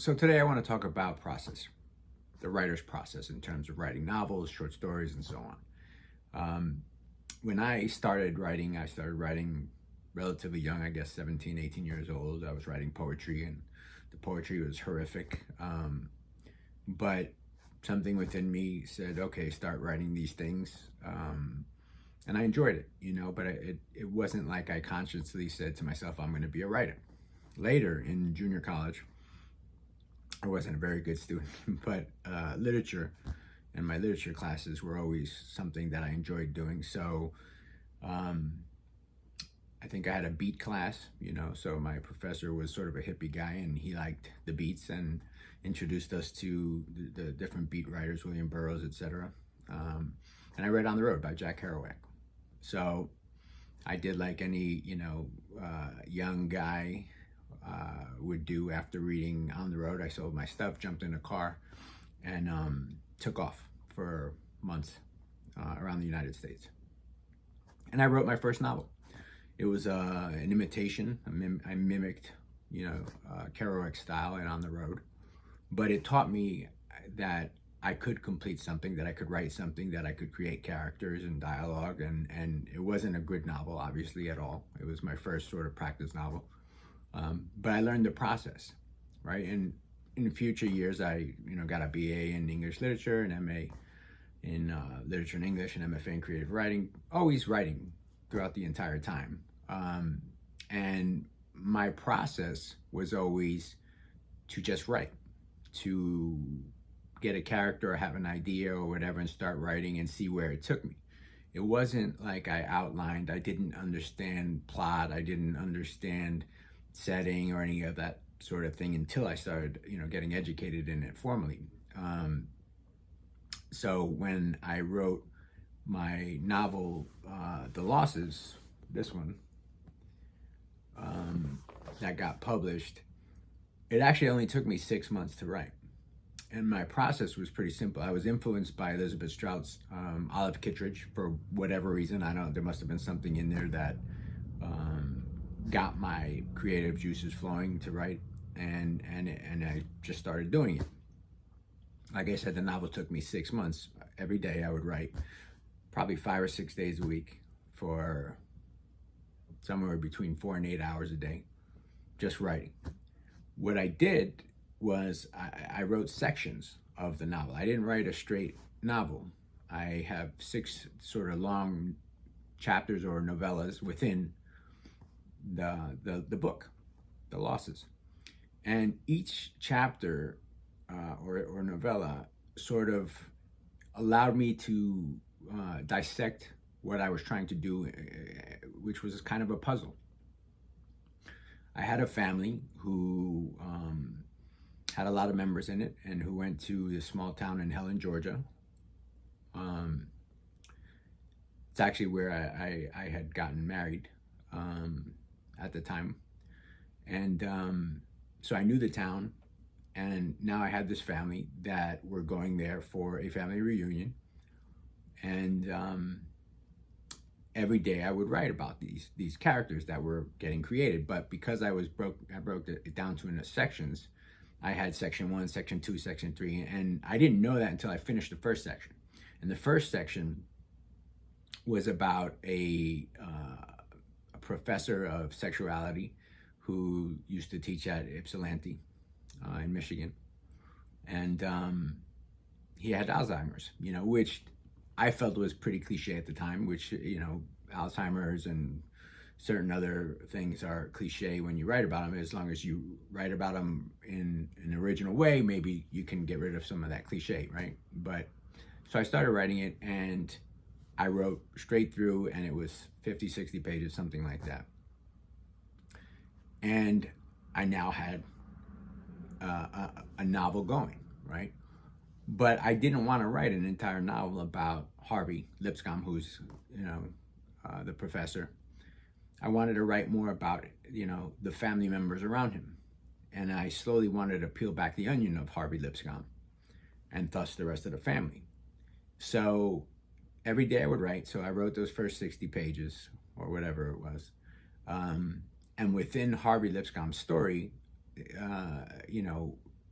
So today I want to talk about process, the writer's process in terms of writing novels, short stories, and so on. When I started writing relatively young, I guess 17, 18 years old. I was writing poetry, and the poetry was horrific. But something within me said, okay, start writing these things. And I enjoyed it, but it wasn't like I consciously said to myself, I'm going to be a writer. Later in junior college, I wasn't a very good student, but literature and my literature classes were always something that I enjoyed doing. So I think I had a beat class, so my professor was sort of a hippie guy and he liked the beats and introduced us to the different beat writers, William Burroughs, etc. And I read On the Road by Jack Kerouac. So I did like any, young guy would do after reading On the Road. I sold my stuff, jumped in a car, and took off for months around the United States. And I wrote my first novel. It was an imitation. I mimicked, Kerouac's style in On the Road. But it taught me that I could complete something, that I could write something, that I could create characters and dialogue. And it wasn't a good novel, obviously, at all. It was my first sort of practice novel. But I learned the process, right? And in future years, I, got a BA in English literature, an MA in literature and English, and MFA in creative writing, always writing throughout the entire time. And my process was always to just write, to get a character or have an idea or whatever and start writing and see where it took me. It wasn't like I outlined, I didn't understand plot, I didn't understand setting or any of that sort of thing until I started, getting educated in it formally. So when I wrote my novel, The Losses, this one, that got published, it actually only took me 6 months to write. And my process was pretty simple. I was influenced by Elizabeth Strout's Olive Kitteridge for whatever reason. I don't know, there must have been something in there that got my creative juices flowing to write, and I just started doing it. Like I said, the novel took me 6 months. Every day I would write, probably 5 or 6 days a week for somewhere between 4 and 8 hours a day, just writing. What I did was I wrote sections of the novel. I didn't write a straight novel. I have 6 sort of long chapters or novellas within the book, The Losses. And each chapter or novella sort of allowed me to dissect what I was trying to do, which was kind of a puzzle. I had a family who had a lot of members in it and who went to this small town in Helen, Georgia. It's actually where I had gotten married at the time. And so I knew the town, and now I had this family that were going there for a family reunion. And every day I would write about these characters that were getting created. But because I broke it down to into sections. I had section 1, section 2, section 3, and I didn't know that until I finished the first section. And the first section was about a professor of sexuality who used to teach at Ypsilanti in Michigan. And he had Alzheimer's, which I felt was pretty cliche at the time, which, Alzheimer's and certain other things are cliche when you write about them. As long as you write about them in an original way, maybe you can get rid of some of that cliche, right? But so I started writing it, and I wrote straight through, and it was 50, 60 pages, something like that. And I now had a novel going, right? But I didn't want to write an entire novel about Harvey Lipscomb, who's, the professor. I wanted to write more about, the family members around him. And I slowly wanted to peel back the onion of Harvey Lipscomb and thus the rest of the family. So every day I would write. So I wrote those first 60 pages or whatever it was. And within Harvey Lipscomb's story,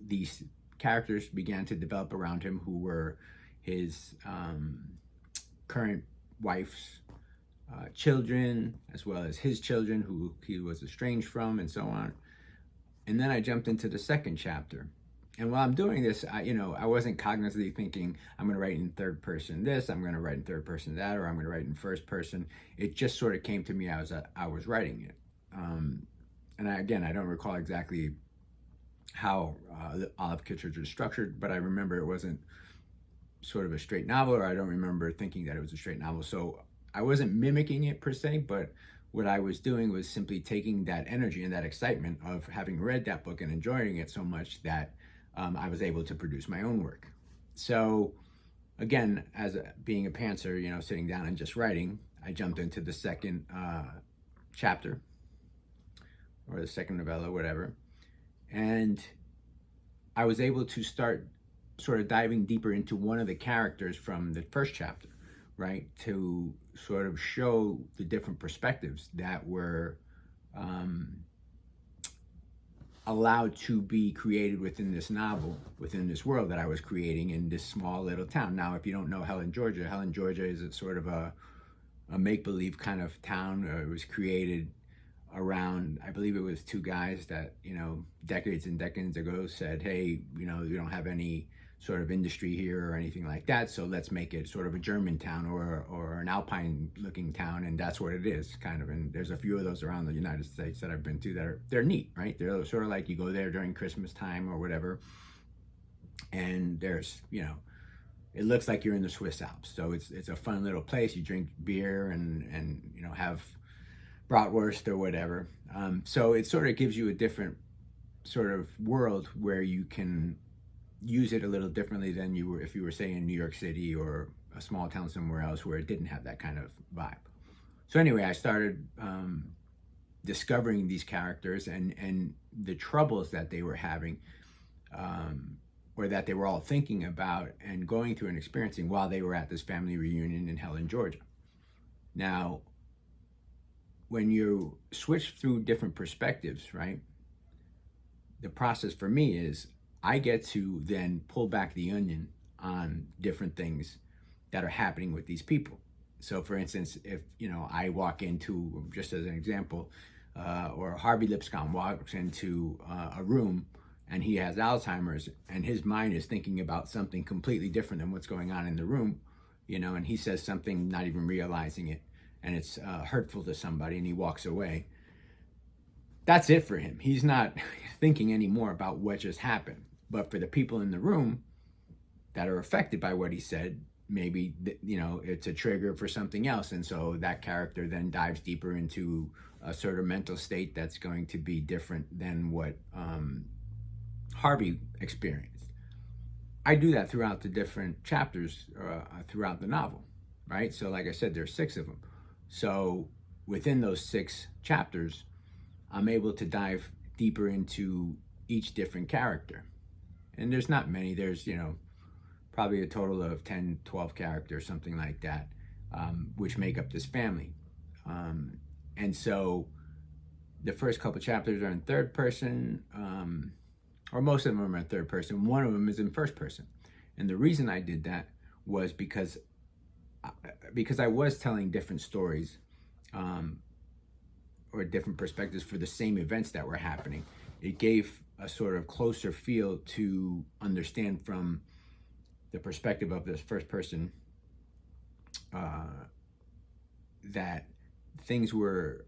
these characters began to develop around him, who were his current wife's children, as well as his children, who he was estranged from, and so on. And then I jumped into the second chapter. And while I'm doing this, I wasn't cognitively thinking, I'm going to write in third person this, I'm going to write in third person that, or I'm going to write in first person. It just sort of came to me as I was writing it. And I don't recall exactly how the Olive Kitteridge was structured, but I remember it wasn't sort of a straight novel, or I don't remember thinking that it was a straight novel. So I wasn't mimicking it per se, but what I was doing was simply taking that energy and that excitement of having read that book and enjoying it so much that I was able to produce my own work. So again, being a pantser, sitting down and just writing, I jumped into the second chapter, or the second novella, whatever. And I was able to start sort of diving deeper into one of the characters from the first chapter, right? To sort of show the different perspectives that were allowed to be created within this novel, within this world that I was creating in this small little town. Now, if you don't know Helen, Georgia is a sort of a make-believe kind of town. It was created around, I believe it was two guys that, decades and decades ago said, hey, you don't have any sort of industry here or anything like that, so let's make it sort of a German town or an Alpine looking town, and that's what it is, kind of. And there's a few of those around the United States that I've been to they're neat, right? They're sort of like you go there during Christmas time or whatever, and there's, it looks like you're in the Swiss Alps. So it's a fun little place. You drink beer and have bratwurst or whatever. So it sort of gives you a different sort of world where you can use it a little differently than you were if you were, say, in New York City or a small town somewhere else where it didn't have that kind of vibe. So anyway, I started discovering these characters and the troubles that they were having, or that they were all thinking about and going through and experiencing while they were at this family reunion in Helen, Georgia. Now, when you switch through different perspectives, right, the process for me is I get to then pull back the onion on different things that are happening with these people. So for instance, if, I walk into, just as an example, or Harvey Lipscomb walks into a room and he has Alzheimer's and his mind is thinking about something completely different than what's going on in the room, and he says something not even realizing it, and it's hurtful to somebody, and he walks away. That's it for him. He's not thinking anymore about what just happened. But for the people in the room that are affected by what he said, maybe, it's a trigger for something else. And so that character then dives deeper into a sort of mental state that's going to be different than what Harvey experienced. I do that throughout the different chapters throughout the novel, right? So like I said, there's 6 of them. So within those 6 chapters, I'm able to dive deeper into each different character. And there's not many. There's, probably a total of 10, 12 characters, something like that, which make up this family. And so the first couple chapters are in third person, or most of them are in third person. One of them is in first person. And the reason I did that was because I was telling different stories, or different perspectives for the same events that were happening. It gave a sort of closer feel to understand from the perspective of this first person that things were,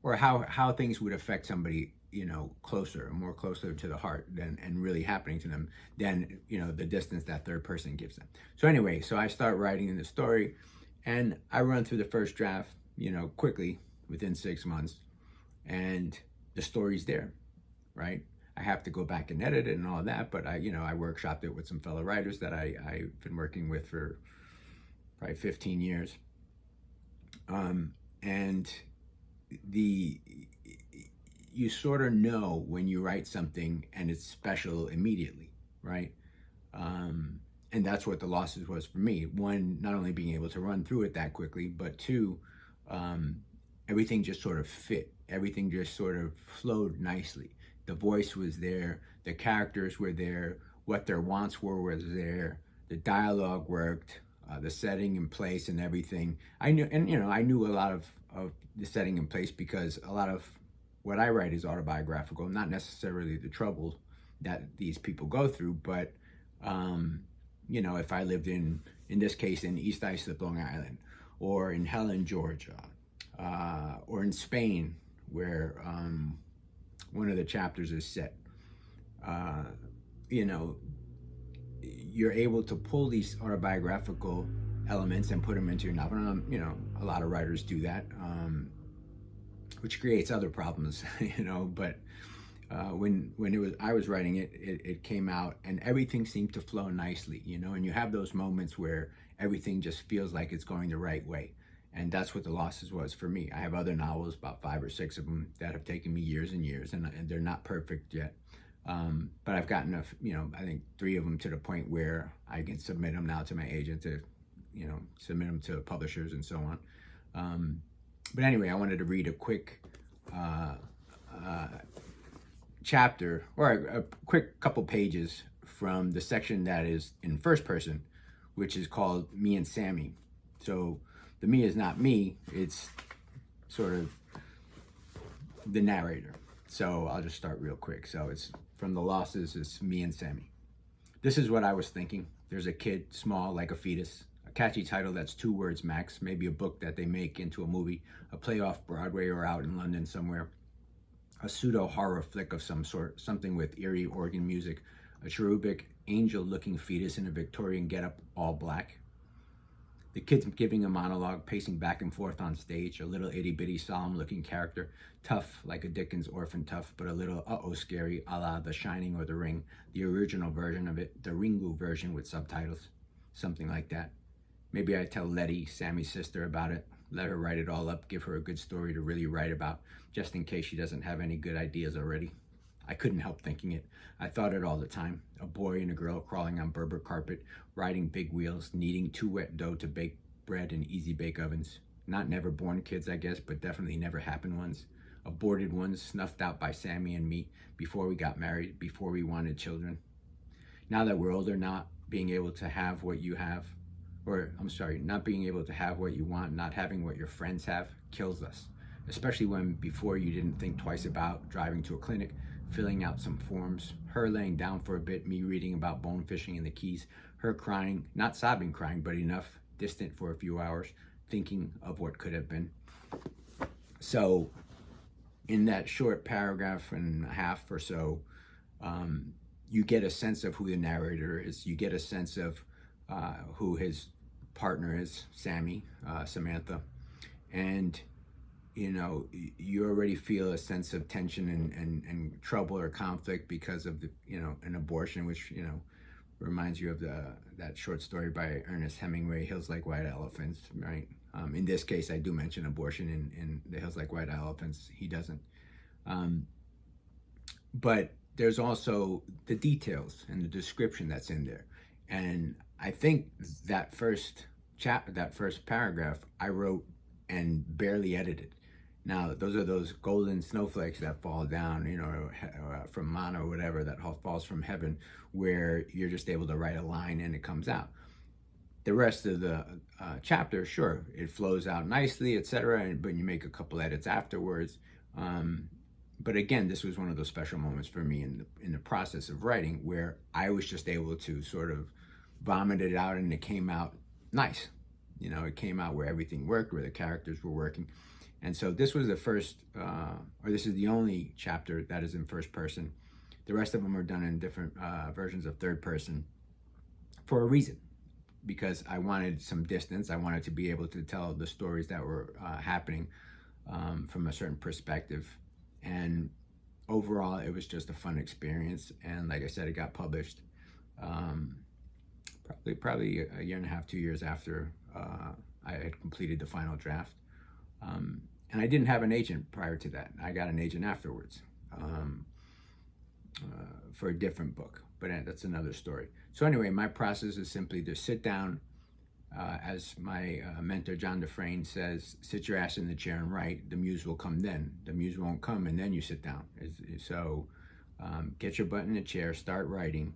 or how things would affect somebody, more closer to the heart and really happening to them than, the distance that third person gives them. So anyway, so I start writing in the story and I run through the first draft, quickly within 6 months, and the story's there. Right? I have to go back and edit it and all that, but I workshopped it with some fellow writers that I've been working with for probably 15 years. And you sort of know when you write something and it's special immediately, right? And that's what The Losses was for me. One, not only being able to run through it that quickly, but two, everything just sort of fit. Everything just sort of flowed nicely. The voice was there, the characters were there, what their wants were was there, the dialogue worked, the setting in place and everything. I knew, and I knew a lot of the setting in place because a lot of what I write is autobiographical, not necessarily the troubles that these people go through, but if I lived in this case, in East Islip, Long Island, or in Helen, Georgia, or in Spain, where one of the chapters is set, you're able to pull these autobiographical elements and put them into your novel. And, a lot of writers do that, which creates other problems, but when I was writing it, it came out and everything seemed to flow nicely, and you have those moments where everything just feels like it's going the right way. And that's what The Losses was for me. I have other novels, about 5 or 6 of them, that have taken me years and years, and they're not perfect yet. But I've gotten I think 3 of them to the point where I can submit them now to my agent to, submit them to publishers and so on. But anyway, I wanted to read a quick chapter, or a quick couple pages from the section that is in first person, which is called Me and Sammy. So the me is not me, it's sort of the narrator. So I'll just start real quick. So it's from The Losses, it's Me and Sammy. This is what I was thinking. There's a kid, small like a fetus, a catchy title that's 2 words max, maybe a book that they make into a movie, a play off Broadway or out in London somewhere, a pseudo-horror flick of some sort, something with eerie organ music, a cherubic, angel-looking fetus in a Victorian getup, all black. The kid's giving a monologue, pacing back and forth on stage, a little itty-bitty, solemn-looking character, tough like a Dickens orphan tough, but a little uh-oh scary, a la The Shining or The Ring, the original version of it, the Ringu version with subtitles, something like that. Maybe I tell Letty, Sammy's sister, about it, let her write it all up, give her a good story to really write about, just in case she doesn't have any good ideas already. I couldn't help thinking it. I thought it all the time. A boy and a girl crawling on Berber carpet, riding big wheels, kneading 2 wet dough to bake bread in easy bake ovens. Not never born kids, I guess, but definitely never happened ones. Aborted ones, snuffed out by Sammy and me before we got married, before we wanted children. Now that we're older, not being able to have what you have, not being able to have what you want, not having what your friends have, kills us. Especially when before you didn't think twice about driving to a clinic, filling out some forms, her laying down for a bit, me reading about bone fishing in the Keys, her crying, not sobbing crying, but enough, distant for a few hours, thinking of what could have been. So in that short paragraph and a half or so, you get a sense of who the narrator is. You get a sense of who his partner is, Sammy, Samantha, and you already feel a sense of tension and trouble or conflict because of an abortion, which reminds you of that short story by Ernest Hemingway, Hills Like White Elephants, right? In this case, I do mention abortion in the Hills Like White Elephants. He doesn't. But there's also the details and the description that's in there. And I think that first paragraph I wrote and barely edited. Now, those are those golden snowflakes that fall down, from manna or whatever, that falls from heaven, where you're just able to write a line and it comes out. The rest of the chapter, sure, it flows out nicely, etc., but you make a couple edits afterwards. But again, this was one of those special moments for me in the process of writing, where I was just able to sort of vomit it out, and it came out nice. It came out where everything worked, where the characters were working. And so this was the first, or this is the only chapter that is in first person. The rest of them are done in different versions of third person for a reason, because I wanted some distance. I wanted to be able to tell the stories that were happening from a certain perspective. And overall, it was just a fun experience. And like I said, it got published probably a year and a half, 2 years after I had completed the final draft. And I didn't have an agent prior to that. I got an agent afterwards for a different book, but that's another story. So anyway, my process is simply to sit down, as my mentor John Dufresne says, sit your ass in the chair and write. The muse will come then. The muse won't come and then you sit down. So Get your butt in the chair, start writing.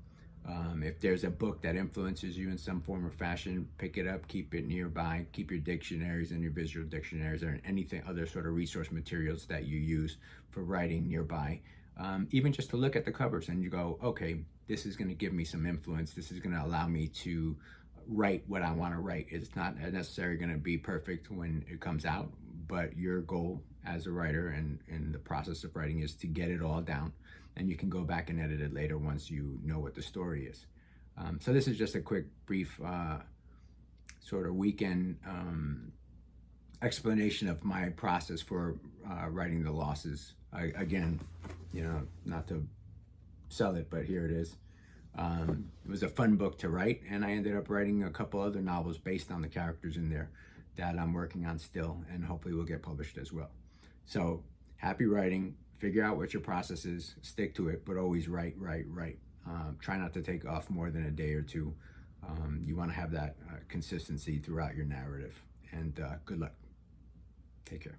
If there's a book that influences you in some form or fashion, pick it up, keep it nearby, keep your dictionaries and your visual dictionaries or anything other sort of resource materials that you use for writing nearby. Even just to look at the covers and you go, okay, this is going to give me some influence. This is going to allow me to write what I want to write. It's not necessarily going to be perfect when it comes out, but your goal as a writer and in the process of writing is to get it all down, and you can go back and edit it later once you know what the story is. So this is just a quick, brief sort of weekend explanation of my process for writing The Losses. Again, you know, not to sell it, but here it is. It was a fun book to write, and I ended up writing a couple other novels based on the characters in there that I'm working on still, and hopefully will get published as well. So happy writing. Figure out what your process is, stick to it, but always write. Try not to take off more than a day or two. You want to have that consistency throughout your narrative, and good luck. Take care.